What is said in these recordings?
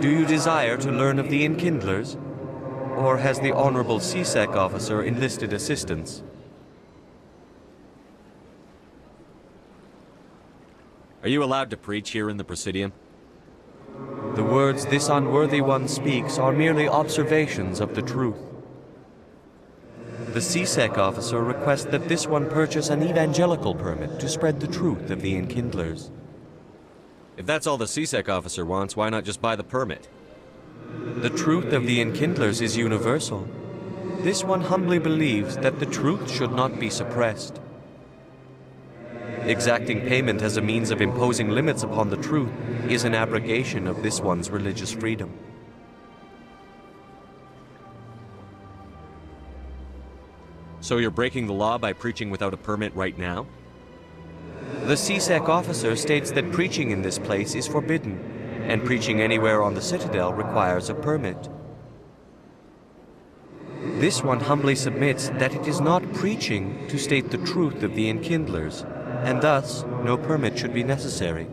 Do you desire to learn of the Enkindlers? Or has the Honorable C-Sec officer enlisted assistance? Are you allowed to preach here in the Presidium? The words this unworthy one speaks are merely observations of the truth. The C-Sec officer requests that this one purchase an evangelical permit to spread the truth of the Enkindlers. If that's all the C-Sec officer wants, why not just buy the permit? The truth of the Enkindlers is universal. This one humbly believes that the truth should not be suppressed. Exacting payment as a means of imposing limits upon the truth is an abrogation of this one's religious freedom. So you're breaking the law by preaching without a permit right now? The C-Sec officer states that preaching in this place is forbidden, and preaching anywhere on the Citadel requires a permit. This one humbly submits that it is not preaching to state the truth of the Enkindlers, and thus no permit should be necessary.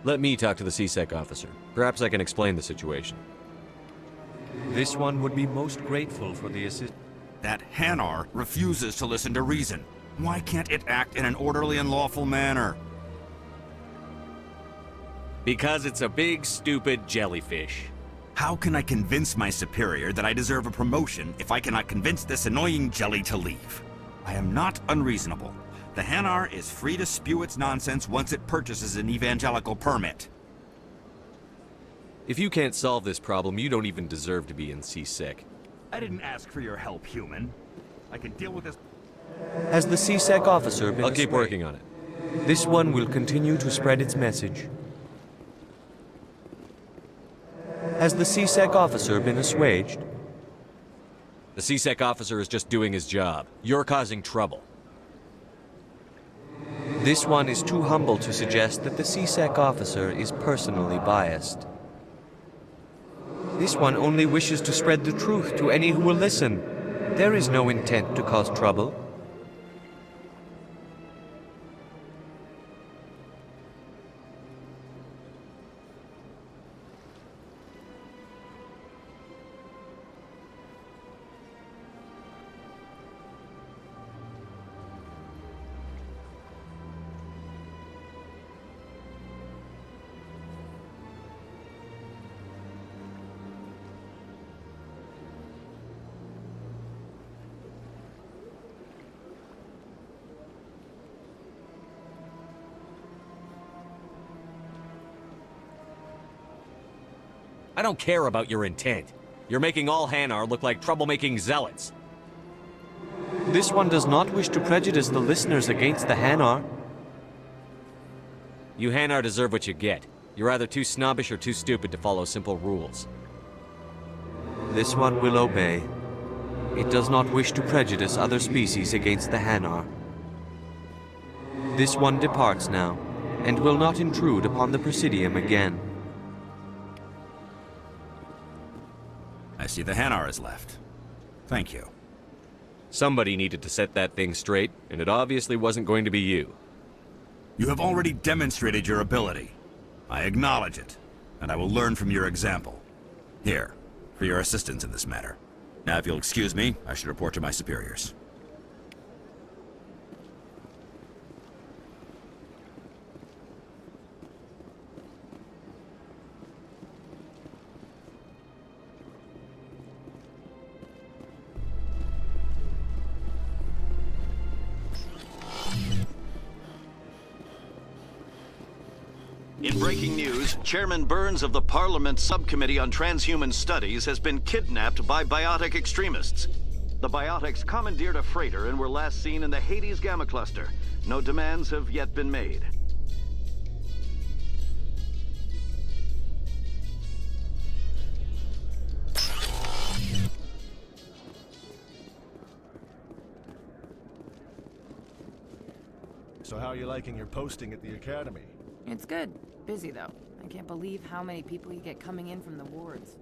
Let me talk to the C-Sec officer. Perhaps I can explain the situation. This one would be most grateful for the assistance. That Hanar refuses to listen to reason. Why can't it act in an orderly and lawful manner? Because it's a big, stupid jellyfish. How can I convince my superior that I deserve a promotion if I cannot convince this annoying jelly to leave? I am not unreasonable. The Hanar is free to spew its nonsense once it purchases an evangelical permit. If you can't solve this problem, you don't even deserve to be in C-Sec. I didn't ask for your help, human. I can deal with this. Has the C-Sec officer been I'll keep assuaged? working on it. This one will continue to spread its message. Has the C-Sec officer been assuaged? The C-Sec officer is just doing his job. You're causing trouble. This one is too humble to suggest that the C-Sec officer is personally biased. This one only wishes to spread the truth to any who will listen. There is no intent to cause trouble. I don't care about your intent. You're making all Hanar look like troublemaking zealots. This one does not wish to prejudice the listeners against the Hanar. You Hanar deserve what you get. You're either too snobbish or too stupid to follow simple rules. This one will obey. It does not wish to prejudice other species against the Hanar. This one departs now, and will not intrude upon the Presidium again. I see the Hanar is left. Thank you. Somebody needed to set that thing straight, and it obviously wasn't going to be you. You have already demonstrated your ability. I acknowledge it, and I will learn from your example. Here, for your assistance in this matter. Now, if you'll excuse me, I should report to my superiors. In breaking news, Chairman Burns of the Parliament Subcommittee on Transhuman Studies has been kidnapped by biotic extremists. The biotics commandeered a freighter and were last seen in the Hades Gamma Cluster. No demands have yet been made. So how are you liking your posting at the Academy? It's good. Busy, though. I can't believe how many people you get coming in from the wards.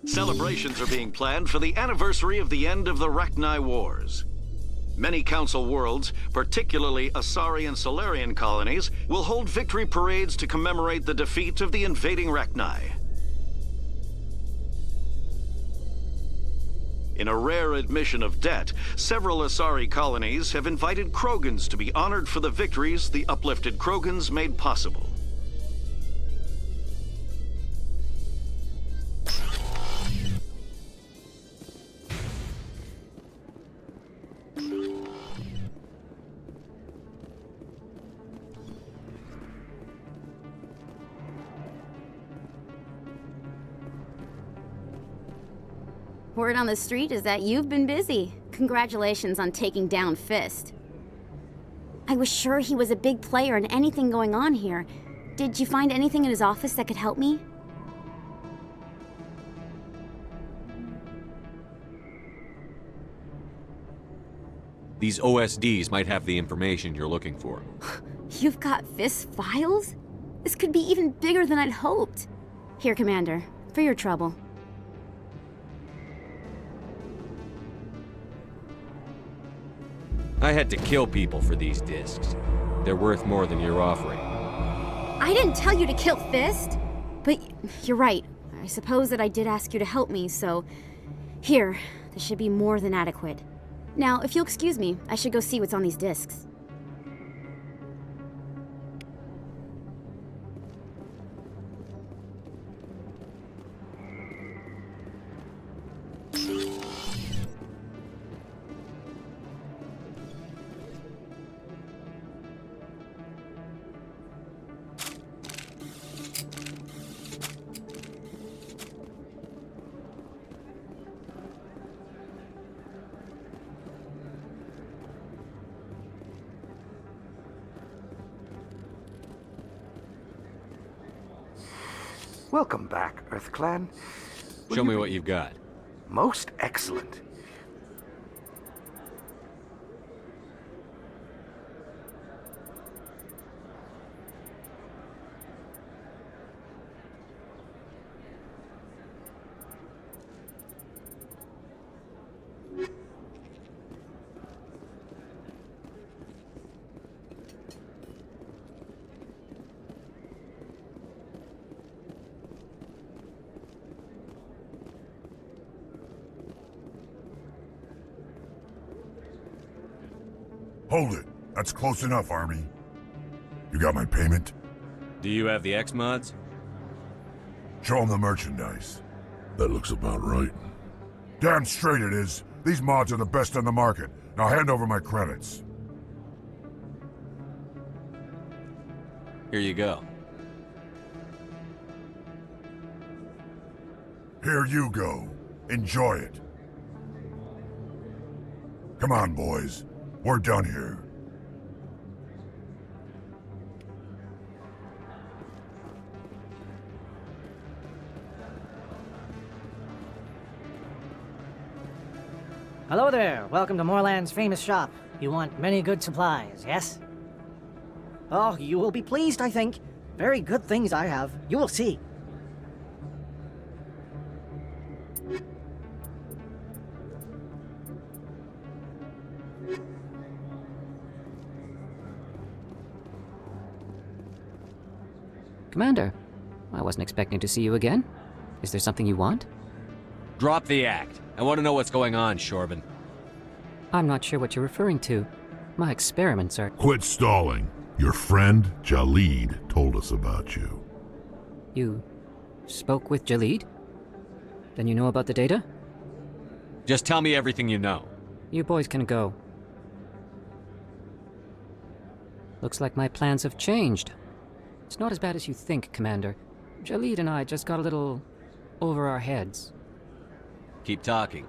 Celebrations are being planned for the anniversary of the end of the Rachni Wars. Many Council worlds, particularly Asari and Solarian colonies, will hold victory parades to commemorate the defeat of the invading Rachni. In a rare admission of debt, several Asari colonies have invited Krogans to be honored for the victories the uplifted Krogans made possible. Word on the street is that you've been busy. Congratulations on taking down Fist. I was sure he was a big player in anything going on here. Did you find anything in his office that could help me? These OSDs might have the information you're looking for. You've got Fist's files? This could be even bigger than I'd hoped. Here, Commander, for your trouble. I had to kill people for these discs. They're worth more than you're offering. I didn't tell you to kill Fist! But you're right. I suppose that I did ask you to help me, so... Here, this should be more than adequate. Now, if you'll excuse me, I should go see what's on these discs. Welcome back, EarthClan. Show me what you've got. Most excellent. Hold it. That's close enough, Army. You got my payment? Do you have the X-Mods? Show them the merchandise. That looks about right. Damn straight it is. These mods are the best on the market. Now hand over my credits. Here you go. Here you go. Enjoy it. Come on, boys. We're done here. Hello there. Welcome to Moorland's famous shop. You want many good supplies, yes? Oh, you will be pleased, I think. Very good things I have. You will see. Commander, I wasn't expecting to see you again. Is there something you want? Drop the act. I want to know what's going on, Shorban. I'm not sure what you're referring to. My experiments are... Quit stalling. Your friend, Jalid, told us about you. You spoke with Jalid? Then you know about the data? Just tell me everything you know. You boys can go. Looks like my plans have changed. It's not as bad as you think, Commander. Jalid and I just got a little over our heads. Keep talking.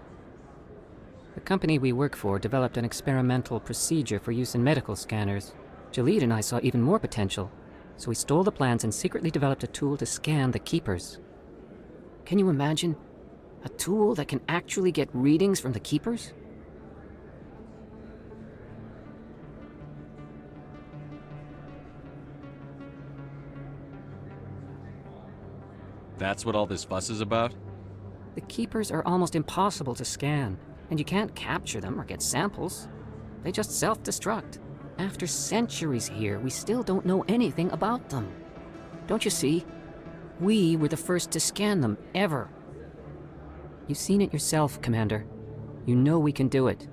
The company we work for developed an experimental procedure for use in medical scanners. Jalid and I saw even more potential, so we stole the plans and secretly developed a tool to scan the Keepers. Can you imagine? A tool that can actually get readings from the Keepers? That's what all this fuss is about? The Keepers are almost impossible to scan, and you can't capture them or get samples. They just self-destruct. After centuries here, we still don't know anything about them. Don't you see? We were the first to scan them, ever. You've seen it yourself, Commander. You know we can do it.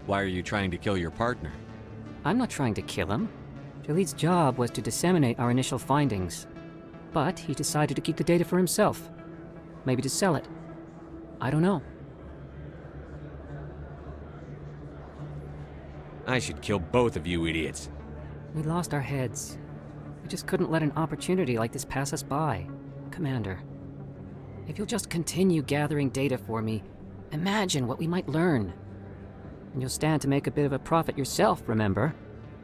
Why are you trying to kill your partner? I'm not trying to kill him. Jaleed's job was to disseminate our initial findings. But he decided to keep the data for himself. Maybe to sell it. I don't know. I should kill both of you idiots. We lost our heads. We just couldn't let an opportunity like this pass us by. Commander, if you'll just continue gathering data for me, imagine what we might learn. And you'll stand to make a bit of a profit yourself, remember?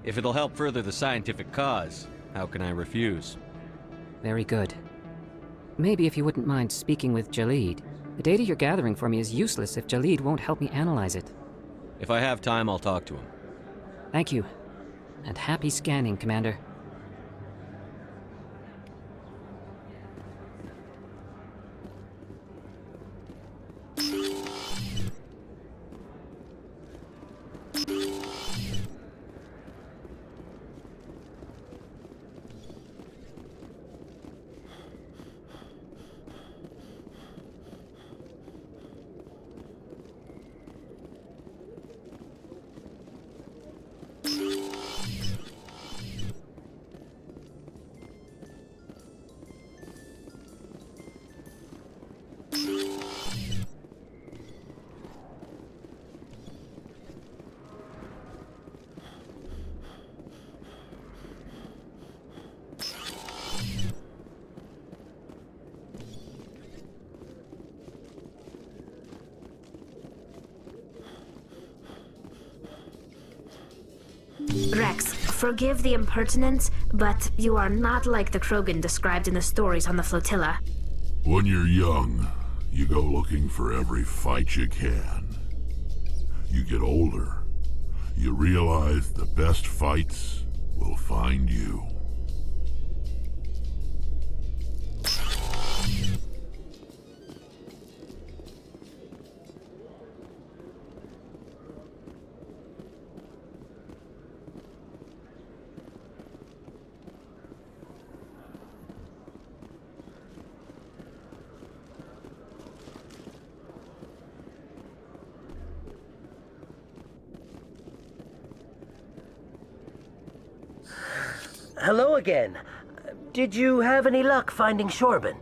If it'll help further the scientific cause, how can I refuse? Very good. Maybe if you wouldn't mind speaking with Jaleed. The data you're gathering for me is useless if Jaleed won't help me analyze it. If I have time, I'll talk to him. Thank you. And happy scanning, Commander. Rex, forgive the impertinence, but you are not like the Krogan described in the stories on the flotilla. When you're young, you go looking for every fight you can. You get older, you realize the best fights will find you. Hello again. Did you have any luck finding Shorben?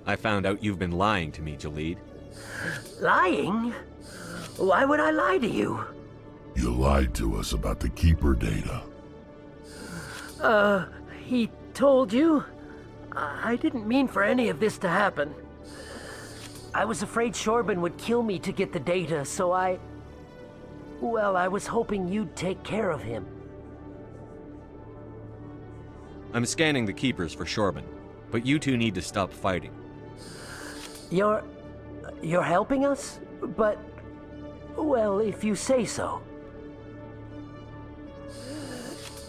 I found out you've been lying to me, Jaleed. Lying? Why would I lie to you? You lied to us about the Keeper data. He told you? I didn't mean for any of this to happen. I was afraid Shorben would kill me to get the data, so well, I was hoping you'd take care of him. I'm scanning the Keepers for Shorben, but you two need to stop fighting. You're helping us? But, well, if you say so.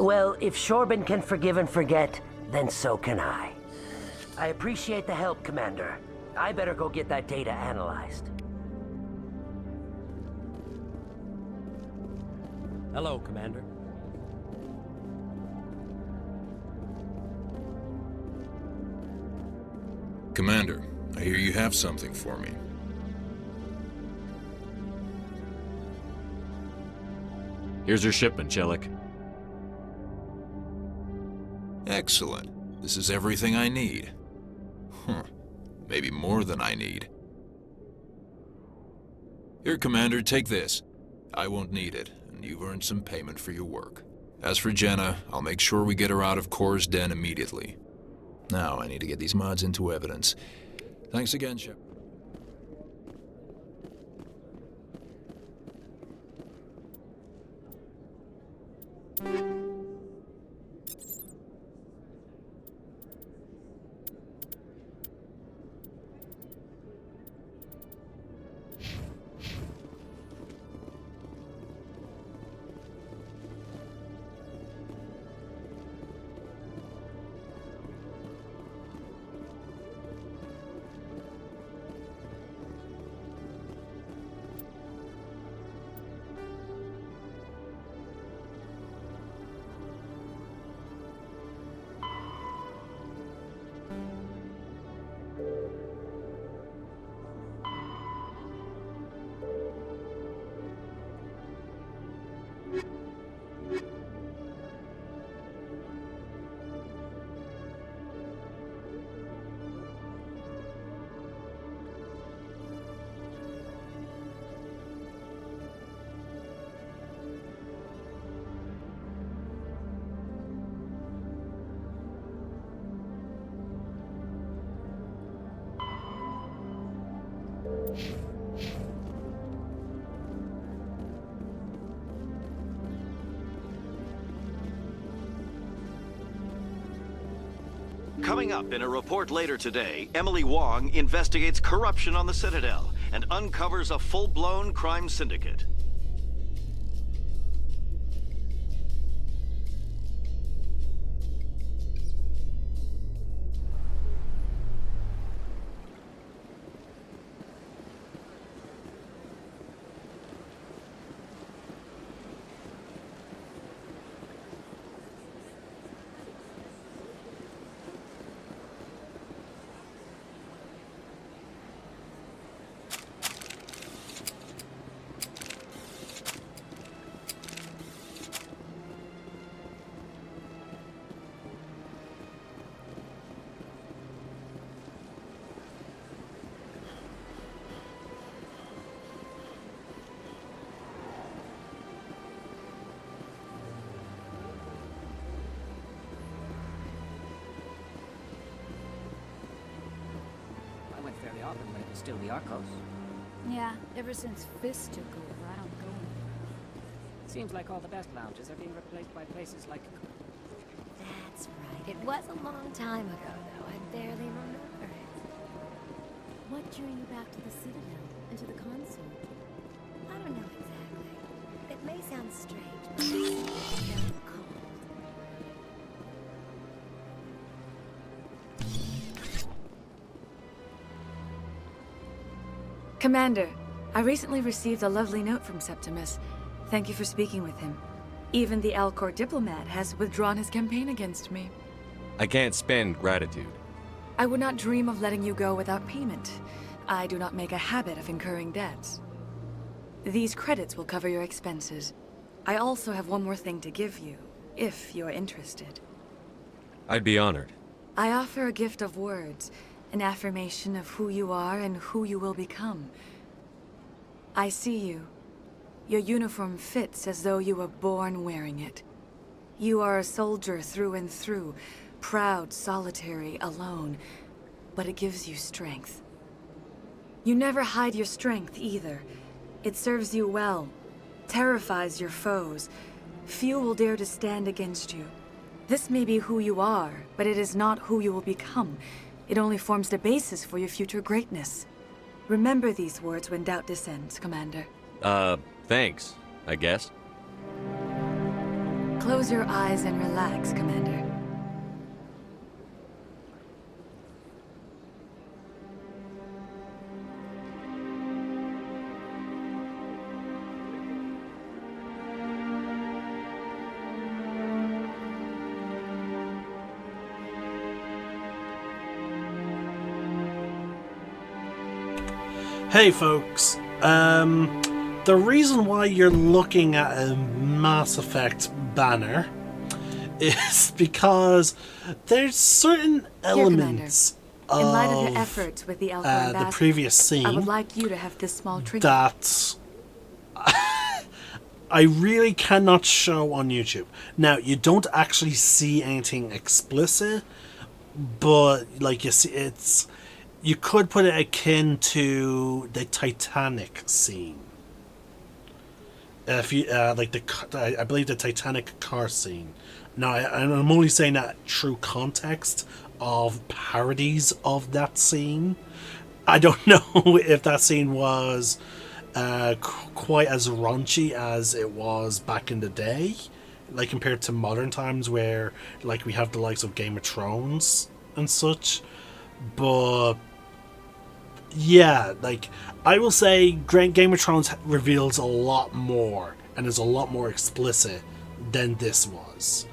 Well, if Shorben can forgive and forget, then so can I. I appreciate the help, Commander. I better go get that data analyzed. Hello, Commander. Commander, I hear you have something for me. Here's your shipment, Chelik. Excellent. This is everything I need. Maybe more than I need. Here, Commander, take this. I won't need it, and you've earned some payment for your work. As for Jenna, I'll make sure we get her out of Kor's den immediately. Now, I need to get these mods into evidence. Thanks again, Shep. Coming up in a report later today, Emily Wong investigates corruption on the Citadel and uncovers a full-blown crime syndicate. Fairly often when it was still the Arcos. Yeah, ever since Fist took over, I don't go anymore. Seems like all the best lounges are being replaced by places like... That's right. It was a long time ago, though. I barely remember it. What drew you back to the Citadel and to the console? I don't know exactly. It may sound strange, but it's very cold. Commander, I recently received a lovely note from Septimus. Thank you for speaking with him. Even the Alcor diplomat has withdrawn his campaign against me. I can't spend gratitude. I would not dream of letting you go without payment. I do not make a habit of incurring debts. These credits will cover your expenses. I also have one more thing to give you, if you're interested. I'd be honored. I offer a gift of words, an affirmation of who you are and who you will become. I see you. Your uniform fits as though you were born wearing it. You are a soldier through and through, proud, solitary, alone, but it gives you strength. You never hide your strength either. It serves you well, terrifies your foes. Few will dare to stand against you. This may be who you are, but it is not who you will become. It only forms the basis for your future greatness. Remember these words when doubt descends, Commander. Thanks, I guess. Close your eyes and relax, Commander. Hey folks, the reason why you're looking at a Mass Effect banner is because there's certain elements in light of your efforts with the Alpha Ambassador, the previous scene I would like you to have this small trinket that I really cannot show on YouTube. Now, you don't actually see anything explicit, but like you see, it's... You could put it akin to the Titanic scene. If you like I believe the Titanic car scene. Now, I'm only saying that through context of parodies of that scene. I don't know if that scene was quite as raunchy as it was back in the day, like compared to modern times where like we have the likes of Game of Thrones and such. But yeah, like, I will say Game of Thrones reveals a lot more and is a lot more explicit than this was.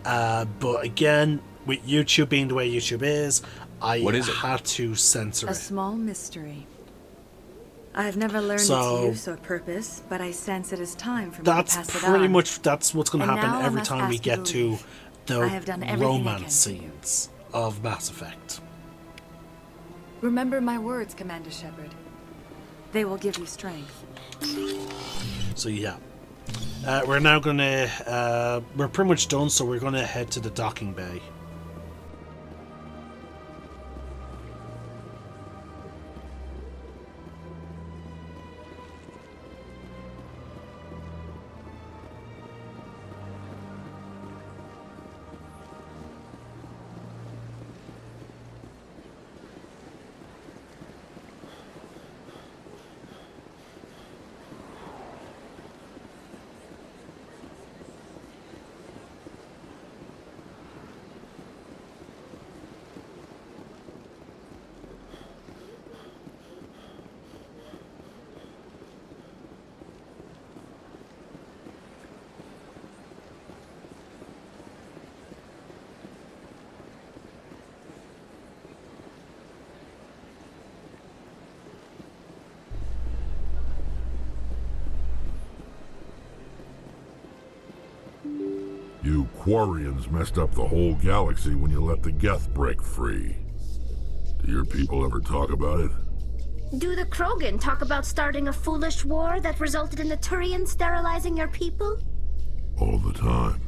But again, with YouTube being the way YouTube is, I had to censor it. A small mystery. I've never learned So- its use or purpose, but I sense it is time for me to That's pass it on. pretty much what's going to And now happen I every must time we ask you get to to leave. the I have done everything I romance can for you. scenes of Mass Effect. Remember my words, Commander Shepard. They will give you strength. So yeah, we're now gonna we're pretty much done. So we're gonna head to the docking bay. You Quarians messed up the whole galaxy when you let the Geth break free. Do your people ever talk about it? Do the Krogan talk about starting a foolish war that resulted in the Turians sterilizing your people? All the time.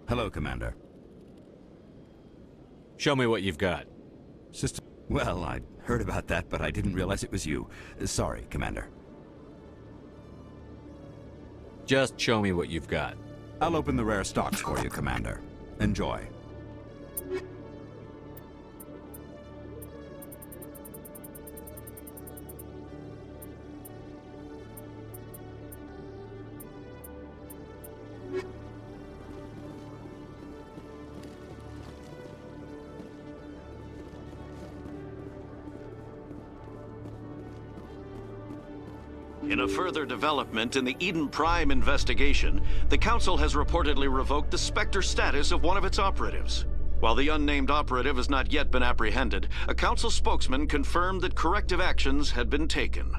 Hello, Commander. Show me what you've got. System. Well, I heard about that, but I didn't realize it was you. Sorry, Commander. Just show me what you've got. I'll open the rare stocks for you, Commander. Enjoy. In a further development in the Eden Prime investigation, the Council has reportedly revoked the Spectre status of one of its operatives. While the unnamed operative has not yet been apprehended, a Council spokesman confirmed that corrective actions had been taken.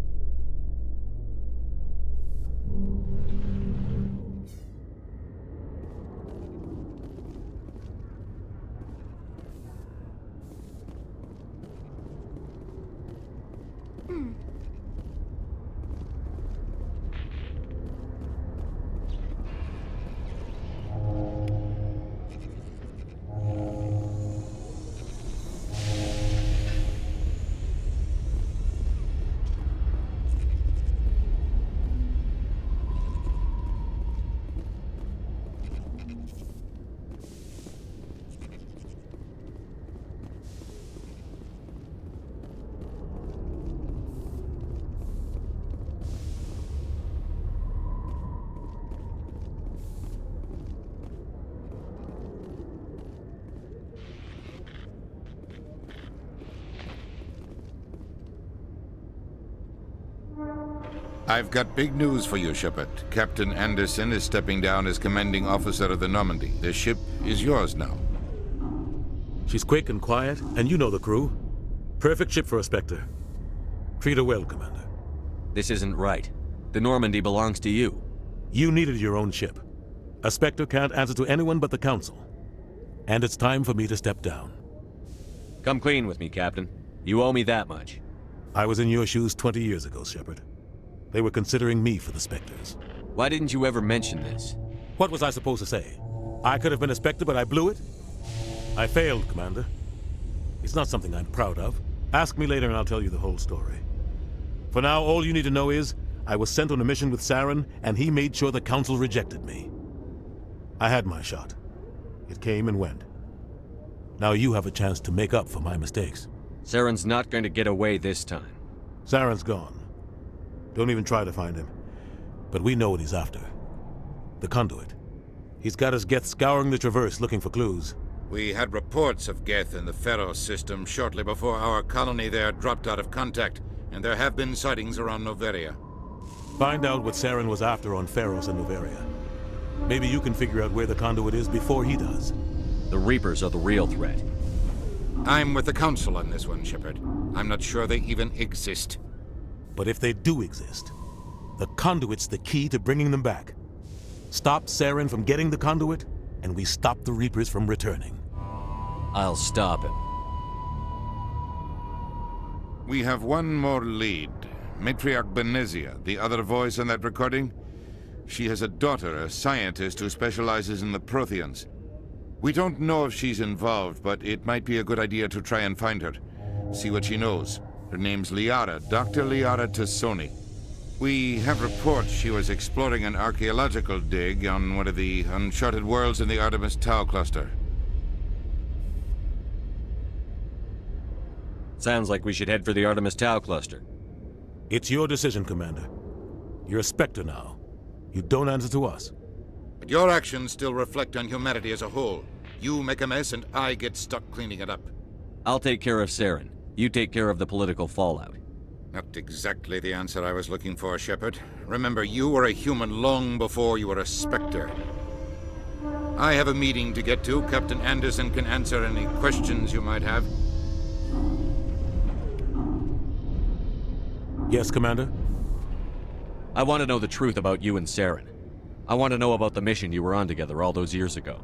I've got big news for you, Shepard. Captain Anderson is stepping down as commanding officer of the Normandy. The ship is yours now. She's quick and quiet, and you know the crew. Perfect ship for a Spectre. Treat her well, Commander. This isn't right. The Normandy belongs to you. You needed your own ship. A Spectre can't answer to anyone but the Council. And it's time for me to step down. Come clean with me, Captain. You owe me that much. I was in your shoes 20 years ago, Shepard. They were considering me for the Spectres. Why didn't you ever mention this? What was I supposed to say? I could have been a Spectre, but I blew it? I failed, Commander. It's not something I'm proud of. Ask me later and I'll tell you the whole story. For now, all you need to know is, I was sent on a mission with Saren, and he made sure the Council rejected me. I had my shot. It came and went. Now you have a chance to make up for my mistakes. Saren's not going to get away this time. Saren's gone. Don't even try to find him. But we know what he's after. The conduit. He's got his Geth scouring the Traverse looking for clues. We had reports of Geth in the Pharos system shortly before our colony there dropped out of contact, and there have been sightings around Noveria. Find out what Saren was after on Pharos and Noveria. Maybe you can figure out where the conduit is before he does. The Reapers are the real threat. I'm with the Council on this one, Shepard. I'm not sure they even exist. But if they do exist, the conduit's the key to bringing them back. Stop Saren from getting the conduit, and we stop the Reapers from returning. I'll stop him. We have one more lead. Matriarch Benezia, the other voice on that recording. She has a daughter, a scientist who specializes in the Protheans. We don't know if she's involved, but it might be a good idea to try and find her. See what she knows. Her name's Liara, Dr. Liara Tassoni. We have reports she was exploring an archaeological dig on one of the uncharted worlds in the Artemis Tau cluster. Sounds like we should head for the Artemis Tau cluster. It's your decision, Commander. You're a Spectre now. You don't answer to us. But your actions still reflect on humanity as a whole. You make a mess and I get stuck cleaning it up. I'll take care of Saren. You take care of the political fallout. Not exactly the answer I was looking for, Shepard. Remember, you were a human long before you were a Spectre. I have a meeting to get to. Captain Anderson can answer any questions you might have. Yes, Commander? I want to know the truth about you and Saren. I want to know about the mission you were on together all those years ago.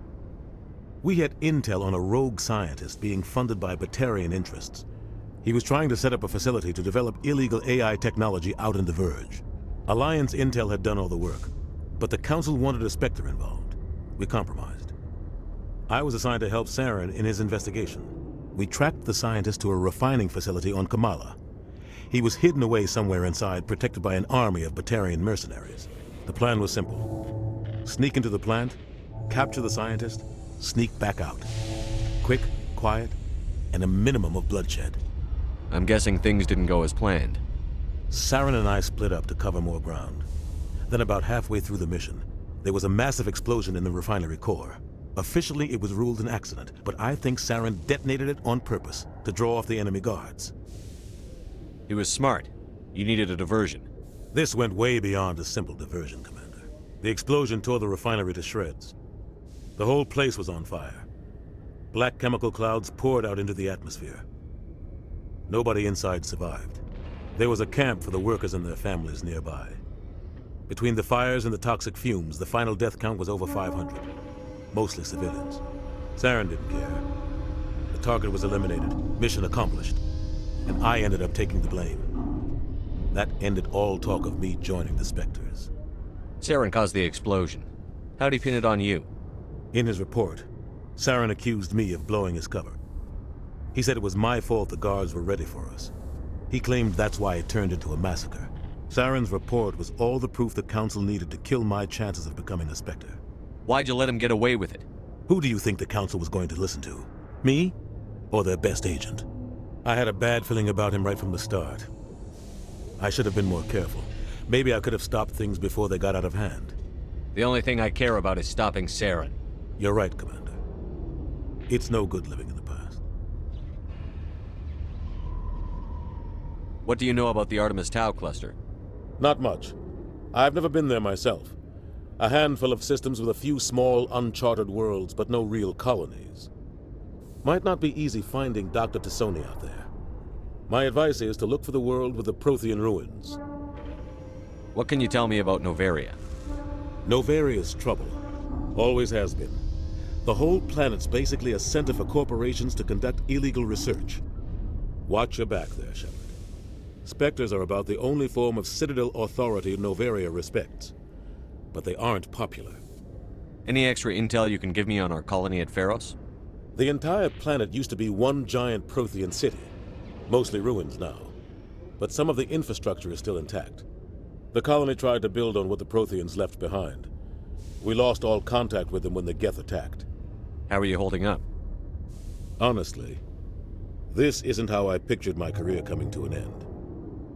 We had intel on a rogue scientist being funded by Batarian interests. He was trying to set up a facility to develop illegal AI technology out in the Verge. Alliance intel had done all the work, but the Council wanted a Spectre involved. We compromised. I was assigned to help Saren in his investigation. We tracked the scientist to a refining facility on Kamala. He was hidden away somewhere inside, protected by an army of Batarian mercenaries. The plan was simple. Sneak into the plant, capture the scientist, sneak back out. Quick, quiet, and a minimum of bloodshed. I'm guessing things didn't go as planned. Saren and I split up to cover more ground. Then about halfway through the mission, there was a massive explosion in the refinery core. Officially, it was ruled an accident, but I think Saren detonated it on purpose to draw off the enemy guards. He was smart. You needed a diversion. This went way beyond a simple diversion, Commander. The explosion tore the refinery to shreds. The whole place was on fire. Black chemical clouds poured out into the atmosphere. Nobody inside survived. There was a camp for the workers and their families nearby. Between the fires and the toxic fumes, the final death count was over 500. Mostly civilians. Saren didn't care. The target was eliminated. Mission accomplished. And I ended up taking the blame. That ended all talk of me joining the Spectres. Saren caused the explosion. How'd he pin it on you? In his report, Saren accused me of blowing his cover. He said it was my fault the guards were ready for us. He claimed that's why it turned into a massacre. Saren's report was all the proof the Council needed to kill my chances of becoming a Spectre. Why'd you let him get away with it? Who do you think the Council was going to listen to? Me? Or their best agent? I had a bad feeling about him right from the start. I should have been more careful. Maybe I could have stopped things before they got out of hand. The only thing I care about is stopping Saren. You're right, Commander. It's no good living in the past. What do you know about the Artemis Tau cluster? Not much. I've never been there myself. A handful of systems with a few small, uncharted worlds, but no real colonies. Might not be easy finding Dr. Tassoni out there. My advice is to look for the world with the Prothean ruins. What can you tell me about Noveria? Noveria's trouble. Always has been. The whole planet's basically a center for corporations to conduct illegal research. Watch your back there, Shepard. Spectres are about the only form of Citadel authority Noveria respects. But they aren't popular. Any extra intel you can give me on our colony at Pharos? The entire planet used to be one giant Prothean city. Mostly ruins now. But some of the infrastructure is still intact. The colony tried to build on what the Protheans left behind. We lost all contact with them when the Geth attacked. How are you holding up? Honestly, this isn't how I pictured my career coming to an end.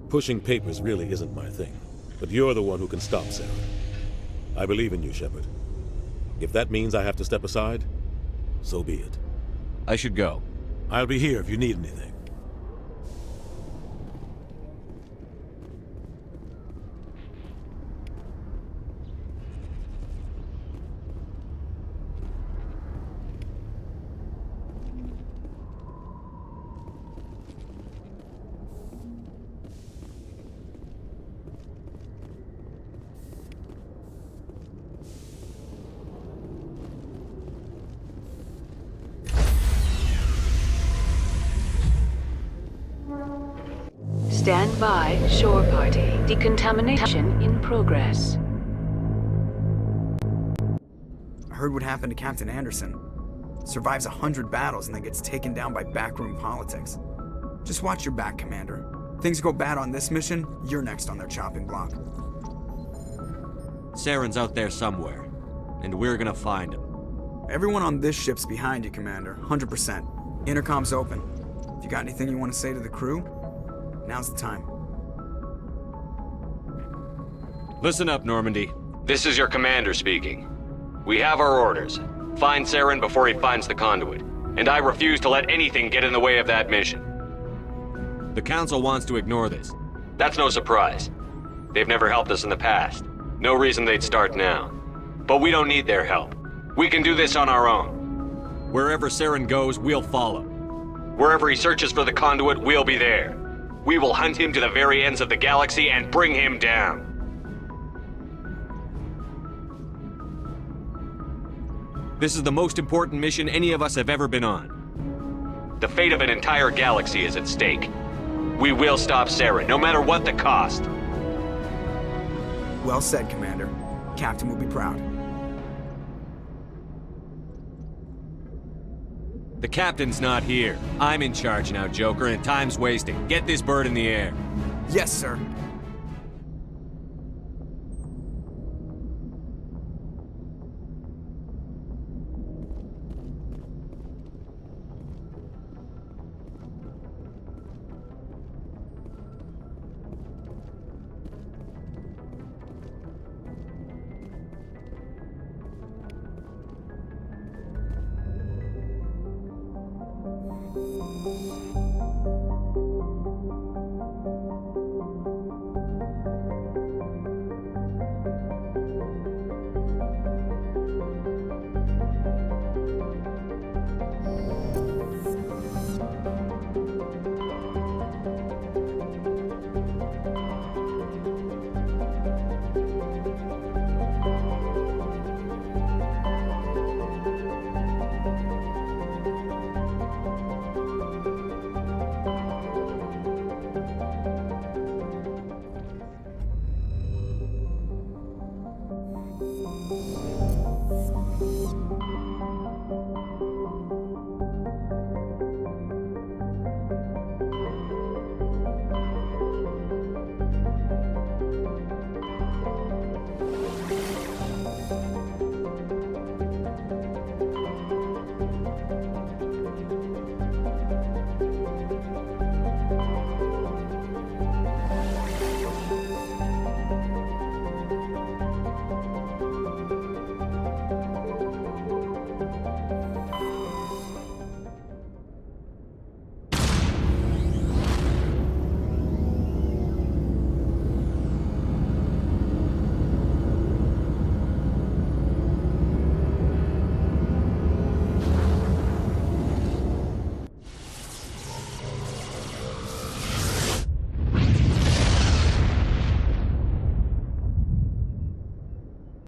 Pushing papers really isn't my thing. But you're the one who can stop Saren. I believe in you, Shepard. If that means I have to step aside, so be it. I should go. I'll be here if you need anything. Stand by, shore party. Decontamination in progress. I heard what happened to Captain Anderson. Survives 100 battles and then gets taken down by backroom politics. Just watch your back, Commander. Things go bad on this mission, you're next on their chopping block. Saren's out there somewhere, and we're gonna find him. Everyone on this ship's behind you, Commander. 100%. Intercom's open. If you got anything you want to say to the crew, now's the time. Listen up, Normandy. This is your commander speaking. We have our orders. Find Saren before he finds the conduit. And I refuse to let anything get in the way of that mission. The Council wants to ignore this. That's no surprise. They've never helped us in the past. No reason they'd start now. But we don't need their help. We can do this on our own. Wherever Saren goes, we'll follow. Wherever he searches for the conduit, we'll be there. We will hunt him to the very ends of the galaxy and bring him down. This is the most important mission any of us have ever been on. The fate of an entire galaxy is at stake. We will stop Saren, no matter what the cost. Well said, Commander. Captain will be proud. The captain's not here. I'm in charge now, Joker, and time's wasting. Get this bird in the air. Yes, sir.